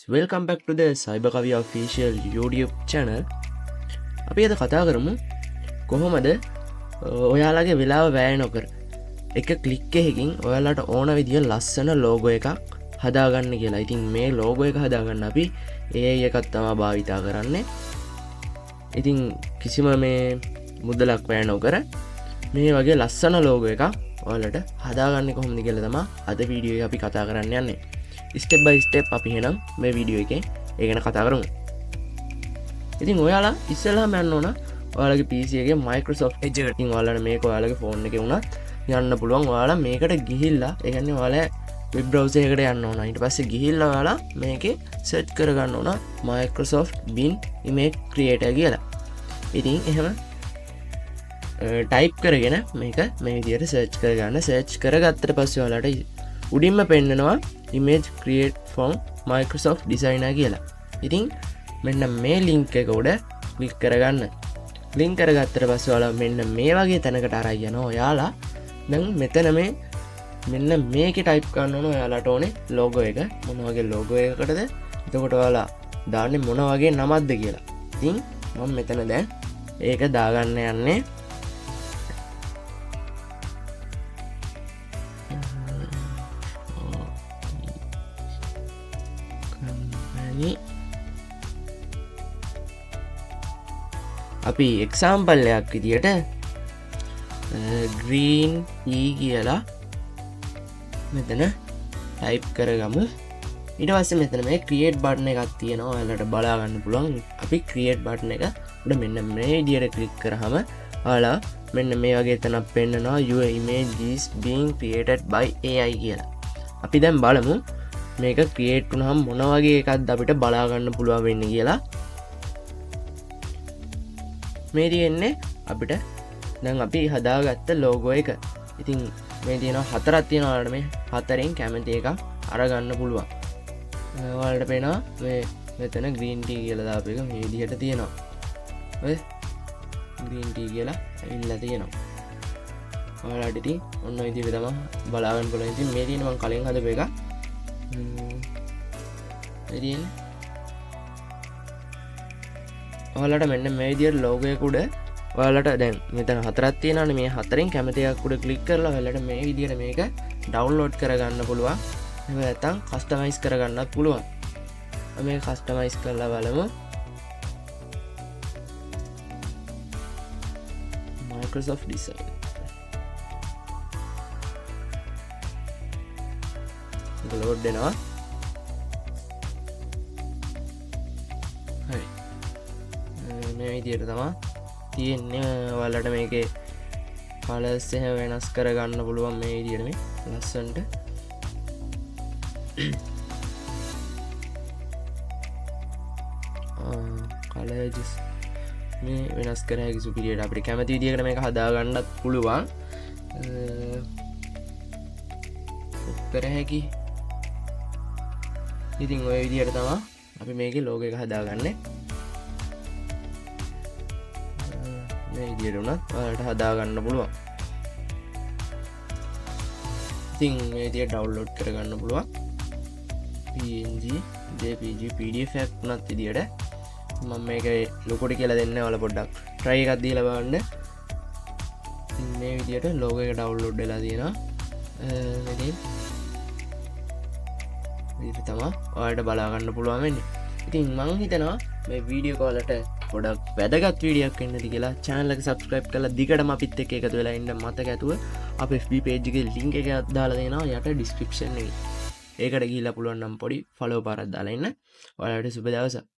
welcome back to the Kaviya official YouTube channel. අපි අද කතා කරමු කොහොමද ඔයාලගේ වෙලාව වැය නොකර එක ක්ලික් එකකින් ඔයාලට ඕන විදිය ලස්සන ලෝගෝ එකක් හදාගන්න කියලා. ඉතින් මේ ලෝගෝ එක හදාගන්න අපි AI එකක් තමයි භාවිතා කරන්නේ. ඉතින් කිසිම මේ මුදලක් වැය නොකර මේ වගේ ලස්සන ලෝගෝ එකක් ඔයාලට හදාගන්නේ කොහොමද කියලා තමයි අද වීඩියෝ එක අපි කතා කරන්න යන්නේ. ස්ටෙප් බයි ස්ටෙප් අපි එහෙනම් මේ වීඩියෝ එකේ ඒ ගැන කතා කරමු. ඉතින් ඔයාලා ඉස්සෙල්ලාම යන්න ඕන ඔයාලගේ PC එකේ Microsoft Edge එකට. ඉතින් ඔයාලට මේක ඔයාලගේ ෆෝන් එකේ වුණත් යන්න පුළුවන්. ඔයාලා මේකට ගිහිල්ලා ඒ කියන්නේ ඔයාලා වෙබ් බ්‍රවුසර් එකට යන්න ඕන. ඊට පස්සේ ගිහිල්ලා ඔයාලා මේකේ සර්ච් කරගන්න ඕන Microsoft Bing Image Creator කියලා. ඉතින් එහෙම ටයිප් කරගෙන මේක මේ විදිහට සර්ච් කරගන්න. සර්ච් කරගත්තට පස්සේ ඔයාලට උඩින්ම පෙන්නනවා image create from Microsoft designer කියලා. ඉතින් මෙන්න මේ ලින්ක් එක උඩ ක්ලික් කරගන්න. ලින්ක් කරගත්තට පස්සේ ඔයාලා මෙන්න මේ වගේ තැනකට අරන් යනවා. ඔයාලා දැන් මෙතන මෙන්න මේකේ ටයිප් කරන්න ඕන ඔයාලට ඕනේ ලෝගෝ එක. මොන වගේ ලෝගෝ එකකටද? එතකොට ඔයාලා දාන්නේ මොන වගේ නමක්ද කියලා. ඉතින් මම මෙතන දැන් ඒක දාගන්න යන්නේ. අපි එක්සාම්පල් එකක් විදියට green e කියලා මෙතන ටයිප් කරගමු. ඊට පස්සේ මෙතන මේ create button එකක් තියෙනවා. ඔයාලට බලා ගන්න පුළුවන්. අපි create button එක උඩ මෙන්න මේ විදියට ක්ලික් කරාම ඔයාලා මෙන්න මේ වගේ තැනක් පෙන්නනවා your image is being created by AI කියලා. අපි දැන් බලමු මේක ක්‍රියේට් වුණාම මොන වගේ එකක්ද අපිට බලා ගන්න පුළුවන් වෙන්නේ කියලා. මේ තියෙන්නේ අපිට දැන් අපි හදාගත්ත ලෝගෝ එක. ඉතින් මේ තියෙනවා හතරක් තියෙනවා. ඔයාලට මේ හතරෙන් කැමති එකක් අරගන්න පුළුවන්. ඔයාලට පේනවා මේ මෙතන green tea කියලා දාපු එක මේ විදිහට තියෙනවා. ඔය green tea කියලා ඇවිල්ලා තියෙනවා. ඔයාලට ඉතින් ඔන්න ඔය විදිහට තමයි බලා ගන්න පුළුවන්. ඉතින් මේ තියෙන මම කලින් හදපු එක. ඔයාලට මෙන්න මේ විදිහට ලෝගෝ එක උඩ ඔයාලට දැන් මෙතන හතරක් තියෙනවානේ. මේ හතරෙන් කැමති එකක් උඩ ක්ලික් කරලා ඔයාලට මේ විදිහට මේක ඩවුන්ලෝඩ් කරගන්න පුළුවන්. එහෙම නැත්නම් කස්ටමයිස් කරගන්නත් පුළුවන්. මේක කස්ටමයිස් කරලා බලමු. Microsoft Design ලෝඩ් වෙනවා. හරි මේ විදිහට තමයි තියෙන්නේ. ඔයාලට මේකේ කලර්ස් එහෙම වෙනස් කරගන්න පුළුවන් මේ විදිහට මේ ලස්සනට. කලර්ස් මේ වෙනස් කර හැකි සුපිරියට අපිට කැමති විදිහකට මේක හදා ගන්නත් පුළුවන්. කර හැකි. ඉතින් ඔය විදිහට තමයි අපි මේකේ ලෝගෝ එක හදාගන්නේ. මේ විදිහට උනත් ඔයාලට හදාගන්න පුළුවන්. ඉතින් මේ විදිහට ඩවුන්ලෝඩ් කරගන්න පුළුවන්. PNG, JPG, PDF එකක් උනත් විදිහට මම මේක ලොකුට කියලා දෙන්න. ඔයාලා පොඩ්ඩක් try එකක් දීලා බලන්න. මේ විදිහට ලෝගෝ එක ඩවුන්ලෝඩ් වෙලා තියෙනවා. ඉතින් තමයි ඔයාලට බලා ගන්න පුළුවන් වෙන්නේ. ඉතින් මම හිතනවා මේ වීඩියෝ එක වලට ගොඩක් වැදගත් වීඩියෝ එකක් වෙන්නද කියලා. channel එක subscribe කරලා දිගටම අපිත් එක්ක එකතු වෙලා ඉන්න මතක ඇතුව අපේ FB page එකේ link එක දාලා දෙනවා යට description එකේ. ඒකට ගිහිල්ලා පුළුවන් නම් පොඩි follow පාරක් දාලා ඉන්න. ඔයාලට සුබ දවසක්.